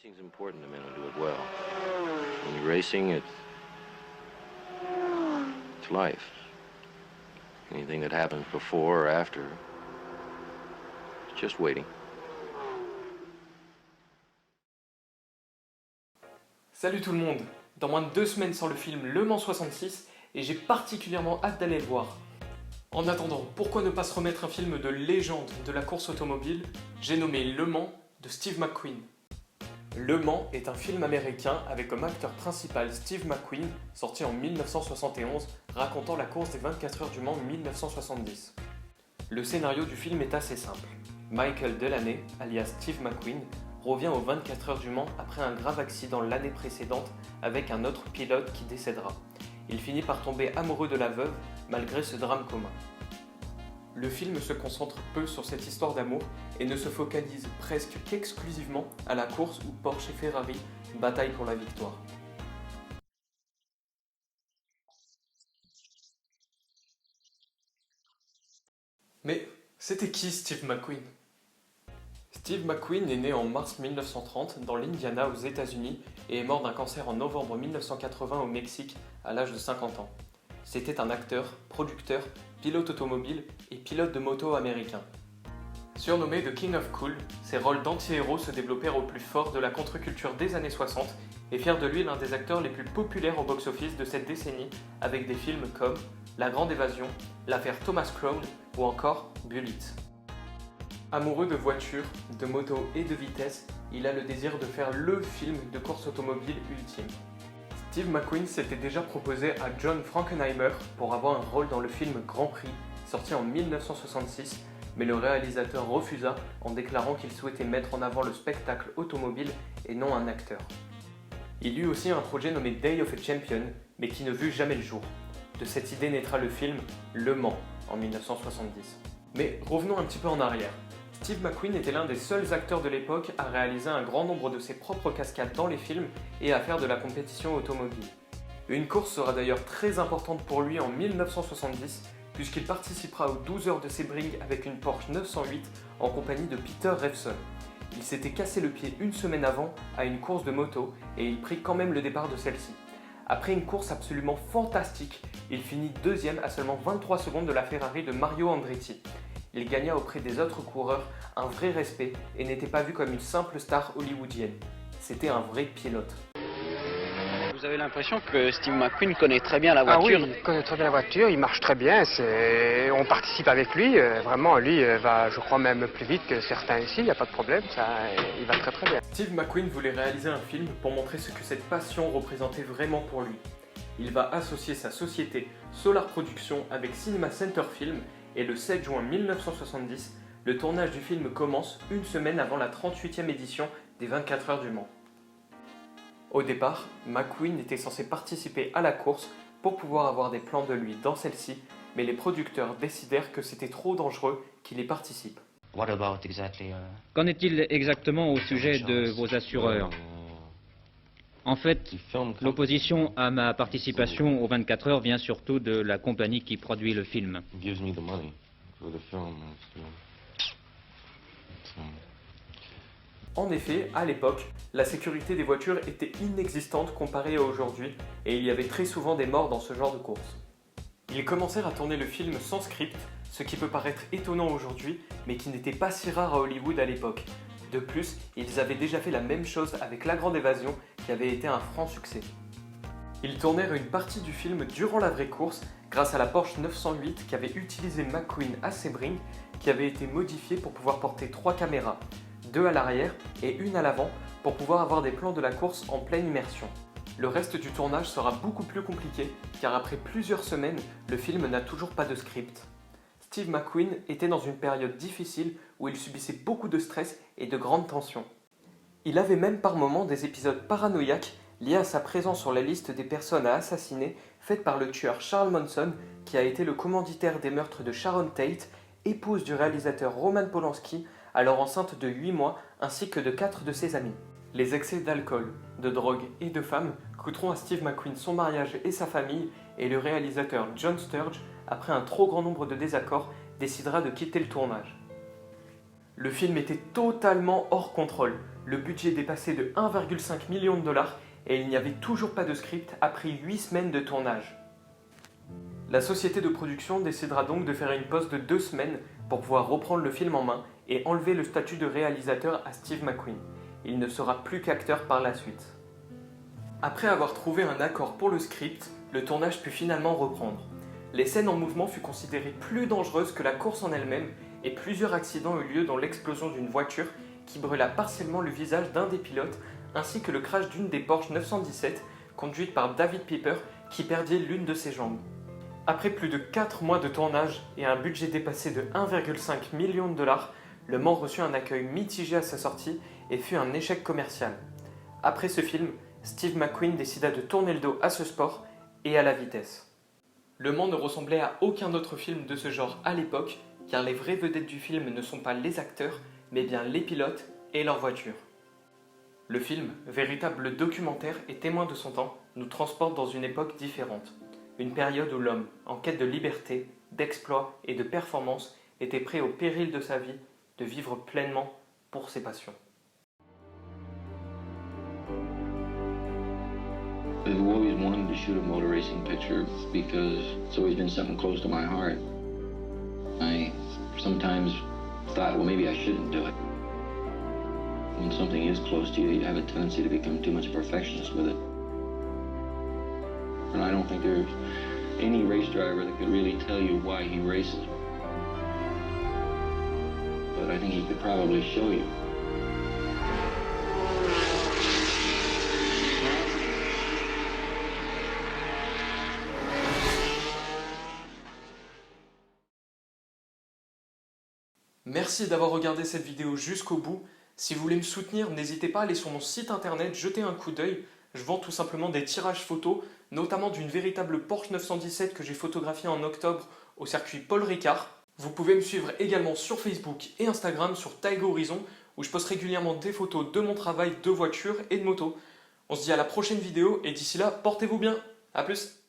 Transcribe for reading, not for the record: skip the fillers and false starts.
Racing's important to men who do it well. When you're racing, it's life. Anything that happens before or after, it's just waiting. Salut tout le monde! Dans moins de 2 semaines sort le film Le Mans 66 et j'ai particulièrement hâte d'aller le voir. En attendant, pourquoi ne pas se remettre un film de légende de la course automobile? J'ai nommé Le Mans de Steve McQueen. Le Mans est un film américain avec comme acteur principal Steve McQueen, sorti en 1971, racontant la course des 24 heures du Mans 1970. Le scénario du film est assez simple. Michael Delaney, alias Steve McQueen, revient aux 24 heures du Mans après un grave accident l'année précédente avec un autre pilote qui décédera. Il finit par tomber amoureux de la veuve malgré ce drame commun. Le film se concentre peu sur cette histoire d'amour et ne se focalise presque qu'exclusivement à la course où Porsche et Ferrari bataillent pour la victoire. Mais c'était qui Steve McQueen? Steve McQueen est né en mars 1930 dans l'Indiana aux États-Unis et est mort d'un cancer en novembre 1980 au Mexique à l'âge de 50 ans. C'était un acteur, producteur, pilote automobile et pilote de moto américain. Surnommé The King of Cool, ses rôles d'anti-héros se développèrent au plus fort de la contre-culture des années 60 et firent de lui l'un des acteurs les plus populaires au box-office de cette décennie avec des films comme La Grande Évasion, L'Affaire Thomas Crown ou encore Bullitt. Amoureux de voitures, de motos et de vitesse, il a le désir de faire le film de course automobile ultime. Steve McQueen s'était déjà proposé à John Frankenheimer pour avoir un rôle dans le film Grand Prix, sorti en 1966, mais le réalisateur refusa en déclarant qu'il souhaitait mettre en avant le spectacle automobile et non un acteur. Il eut aussi un projet nommé Day of a Champion, mais qui ne vut jamais le jour. De cette idée naîtra le film Le Mans en 1970. Mais revenons un petit peu en arrière. Steve McQueen était l'un des seuls acteurs de l'époque à réaliser un grand nombre de ses propres cascades dans les films et à faire de la compétition automobile. Une course sera d'ailleurs très importante pour lui en 1970 puisqu'il participera aux 12 heures de Sebring avec une Porsche 908 en compagnie de Peter Revson. Il s'était cassé le pied une semaine avant à une course de moto et il prit quand même le départ de celle-ci. Après une course absolument fantastique, il finit deuxième à seulement 23 secondes de la Ferrari de Mario Andretti. Il gagna auprès des autres coureurs un vrai respect et n'était pas vu comme une simple star hollywoodienne. C'était un vrai pilote. Vous avez l'impression que Steve McQueen connaît très bien la voiture? Ah oui, il connaît très bien la voiture, il marche très bien, on participe avec lui, vraiment lui va je crois même plus vite que certains ici, il n'y a pas de problème, il va très très bien. Steve McQueen voulait réaliser un film pour montrer ce que cette passion représentait vraiment pour lui. Il va associer sa société Solar Production avec Cinema Center Film et le 7 juin 1970, le tournage du film commence une semaine avant la 38e édition des 24 heures du Mans. Au départ, McQueen était censé participer à la course pour pouvoir avoir des plans de lui dans celle-ci, mais les producteurs décidèrent que c'était trop dangereux qu'il y participe. Qu'en est-il exactement au sujet de vos assureurs? En fait, l'opposition à ma participation aux 24 heures vient surtout de la compagnie qui produit le film. En effet, à l'époque, la sécurité des voitures était inexistante comparée à aujourd'hui et il y avait très souvent des morts dans ce genre de course. Ils commencèrent à tourner le film sans script, ce qui peut paraître étonnant aujourd'hui, mais qui n'était pas si rare à Hollywood à l'époque. De plus, ils avaient déjà fait la même chose avec La Grande Évasion, qui avait été un franc succès. Ils tournèrent une partie du film durant la vraie course, grâce à la Porsche 908 qui avait utilisé McQueen à Sebring, qui avait été modifiée pour pouvoir porter 3 caméras, 2 à l'arrière et 1 à l'avant, pour pouvoir avoir des plans de la course en pleine immersion. Le reste du tournage sera beaucoup plus compliqué, car après plusieurs semaines, le film n'a toujours pas de script. Steve McQueen était dans une période difficile où il subissait beaucoup de stress et de grandes tensions. Il avait même par moments des épisodes paranoïaques liés à sa présence sur la liste des personnes à assassiner faite par le tueur Charles Manson qui a été le commanditaire des meurtres de Sharon Tate, épouse du réalisateur Roman Polanski, alors enceinte de 8 mois ainsi que de 4 de ses amis. Les excès d'alcool, de drogue et de femmes coûteront à Steve McQueen son mariage et sa famille et le réalisateur John Sturge, après un trop grand nombre de désaccords, décidera de quitter le tournage. Le film était totalement hors contrôle. Le budget dépassait de 1,5 million de dollars et il n'y avait toujours pas de script après 8 semaines de tournage. La société de production décidera donc de faire une pause de 2 semaines pour pouvoir reprendre le film en main et enlever le statut de réalisateur à Steve McQueen. Il ne sera plus qu'acteur par la suite. Après avoir trouvé un accord pour le script, le tournage put finalement reprendre. Les scènes en mouvement furent considérées plus dangereuses que la course en elle-même et plusieurs accidents eurent lieu dont l'explosion d'une voiture qui brûla partiellement le visage d'un des pilotes ainsi que le crash d'une des Porsche 917 conduite par David Pepper qui perdit l'une de ses jambes. Après plus de 4 mois de tournage et un budget dépassé de 1,5 million de dollars, Le Mans reçut un accueil mitigé à sa sortie et fut un échec commercial. Après ce film, Steve McQueen décida de tourner le dos à ce sport et à la vitesse. Le Mans ne ressemblait à aucun autre film de ce genre à l'époque, car les vraies vedettes du film ne sont pas les acteurs, mais bien les pilotes et leurs voitures. Le film, véritable documentaire et témoin de son temps, nous transporte dans une époque différente. Une période où l'homme, en quête de liberté, d'exploit et de performance, était prêt au péril de sa vie de vivre pleinement pour ses passions. I've always wanted to shoot a motor racing picture because it's always been something close to my heart. I sometimes thought, well, maybe I shouldn't do it. When something is close to you, you have a tendency to become too much a perfectionist with it. And I don't think there's any race driver that could really tell you why he races. But I think he could probably show you. Merci d'avoir regardé cette vidéo jusqu'au bout. Si vous voulez me soutenir, n'hésitez pas à aller sur mon site internet, jeter un coup d'œil. Je vends tout simplement des tirages photos, notamment d'une véritable Porsche 917 que j'ai photographiée en octobre au circuit Paul Ricard. Vous pouvez me suivre également sur Facebook et Instagram sur Taiga Horizon, où je poste régulièrement des photos de mon travail, de voitures et de motos. On se dit à la prochaine vidéo et d'ici là, portez-vous bien. A plus.